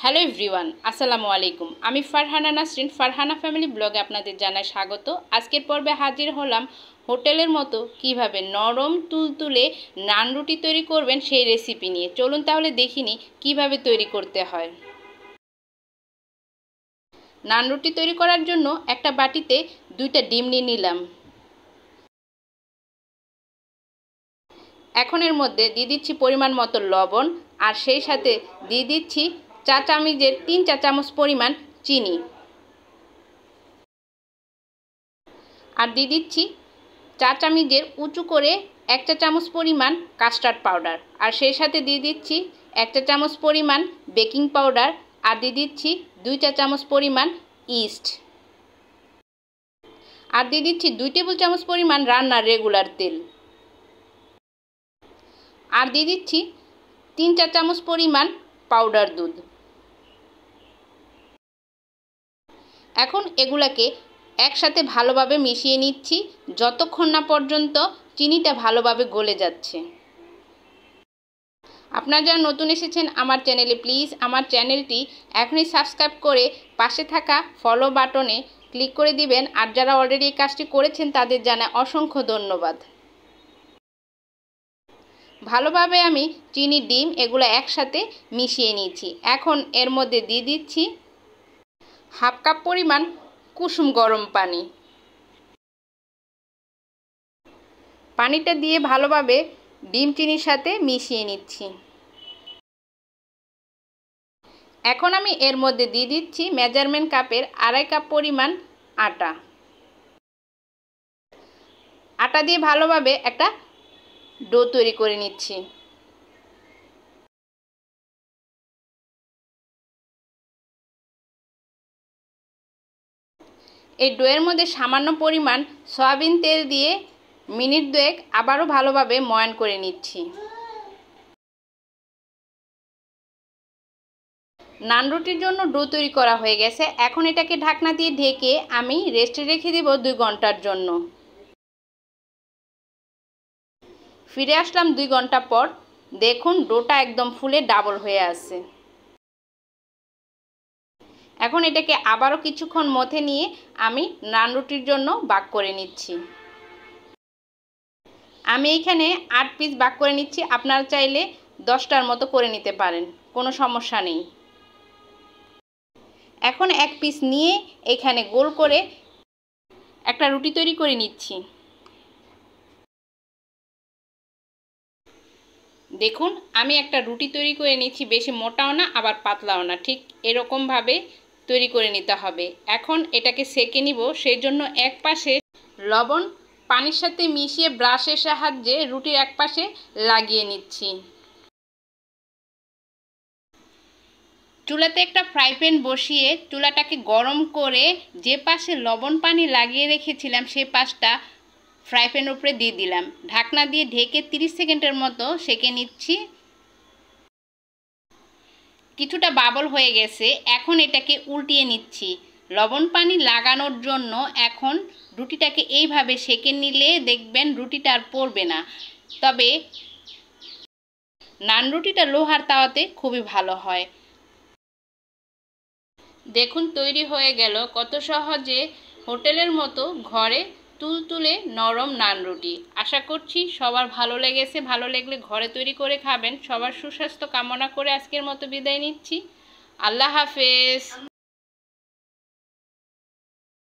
Hello everyone, আসসালামু আলাইকুম। আমি ফারহানা নাসরিন, ফারহানা ফ্যামিলি ব্লগে আপনাদের জানাই স্বাগত। আজকের পর্বে হাজির হলাম হোটেলের মতো কিভাবে নরম তুলতুলে নান রুটি তৈরি করবেন সেই রেসিপি নিয়ে। চলুন তাহলে দেখিনি কিভাবে তৈরি করতে হয়। নান রুটি তৈরি করার জন্য একটা বাটিতে 2টা ডিম নিয়ে নিলাম। এখন এর মধ্যে দিয়ে দিচ্ছি পরিমাণ মতো লবণ, আর সেই সাথে দিয়ে দিচ্ছি চা চামচের 3 চা চামচ পরিমাণ চিনি, আর দিয়ে দিচ্ছি চা চামচের উঁচু করে 1 চা চামচ পরিমাণ কাস্টার্ড পাউডার, আর সেই সাথে দিয়ে দিচ্ছি 1 চা চামচ পরিমাণ বেকিং পাউডার, আর দিয়ে দিচ্ছি 2 চা চামচ পরিমাণ ইস্ট, আর দিয়ে দিচ্ছি 2 টেবিল চামচ পরিমাণ রান্নার রেগুলার তেল, আর দিয়ে দিচ্ছি 3 চা চামচ পরিমাণ পাউডার দুধ। এখন এগুলাকে একসাথে ভালোভাবে মিশিয়ে নিচ্ছি যতক্ষণ না পর্যন্ত চিনিটা ভালোভাবে গলে যাচ্ছে। আপনারা যারা নতুন এসেছেন আমার চ্যানেলে, প্লিজ আমার চ্যানেলটি এখনই সাবস্ক্রাইব করে পাশে থাকা ফলো বাটনে ক্লিক করে দিবেন, আর যারা অলরেডি এই কাজটি করেছেন তাদের জানাই অসংখ্য ধন্যবাদ। ভালোভাবে আমি চিনি, ডিম এগুলো একসাথে মিশিয়ে নিয়েছি। এখন এর মধ্যে দিয়ে দিচ্ছি 1/2 কাপ পরিমাণ কুসুম গরম পানি। পানিটা দিয়ে ভালোভাবে ডিম চিনির সাথে মিশিয়ে নিচ্ছি। এখন আমি এর মধ্যে দিয়ে দিচ্ছি মেজারমেন্ট কাপের 2.5 কাপ পরিমাণ আটা। আটা দিয়ে ভালোভাবে একটা ডো তৈরি করে নিচ্ছি। এই ডোয়ের মধ্যে সামান্য পরিমাণ সয়াবিন তেল দিয়ে মিনিট 2 আবারও ভালোভাবে ময়ান করে নিচ্ছি। নান রুটির জন্য ডো তৈরি করা হয়ে গেছে। এখন এটাকে ঢাকনা দিয়ে ঢেকে আমি রেস্টে রেখে দেব 2 ঘন্টার জন্য। ফিরে আসলাম 2 ঘন্টা পর। দেখুন ডোটা একদম ফুলে ডাবল হয়ে আছে। এখন এটাকে আবারও কিছুক্ষণ মথে নিয়ে আমি নান রুটির জন্য ভাগ করে নিচ্ছি। আমি এখানে 8 পিস ভাগ করে নিচ্ছি। আপনারা চাইলে 10টার মতো করে নিতে পারেন, কোনো সমস্যা নেই। এখন 1 পিস নিয়ে এখানে গোল করে একটা রুটি তৈরি করে নিচ্ছি। দেখুন আমি একটা রুটি তৈরি করে নিচ্ছি, বেশি মোটাও না আবার পাতলাও না, ঠিক এরকমভাবে তৈরি করে নিতে হবে। এখন এটাকে সেঁকে নিব, সেই জন্য এক পাশে লবণ পানির সাথে মিশিয়ে ব্রাশের সাহায্যে রুটির এক পাশে লাগিয়ে নিচ্ছি। চুলাতে একটা ফ্রাই প্যান বসিয়ে চুলাটাকে গরম করে যে পাশে লবণ পানি লাগিয়ে রেখেছিলাম সেই পাশটা ফ্রাই প্যানের উপরে দিয়ে দিলাম। ঢাকনা দিয়ে ঢেকে 30 সেকেন্ডের মতো সেঁকে নিচ্ছি। কিছুটা বাবল হয়ে গেছে, এখন এটাকে উল্টিয়ে নিচ্ছি। লবণ পানি লাগানোর জন্য এখন রুটিটাকে এইভাবে সেঁকে নিলে দেখবেন রুটিটা আর পড়বে না। তবে নান রুটিটা লোহার তাওয়াতে খুবই ভালো হয়। দেখুন তৈরি হয়ে গেল কত সহজে হোটেলের মতো ঘরে তুলতুলে নরম নান রুটি। আশা করছি সবার ভালো লেগেছে। ভালো লাগলে ঘরে তৈরি করে খাবেন। সবার সুস্বাস্থ্য কামনা করে আজকের মতো বিদায় নিচ্ছি। আল্লাহ হাফেজ।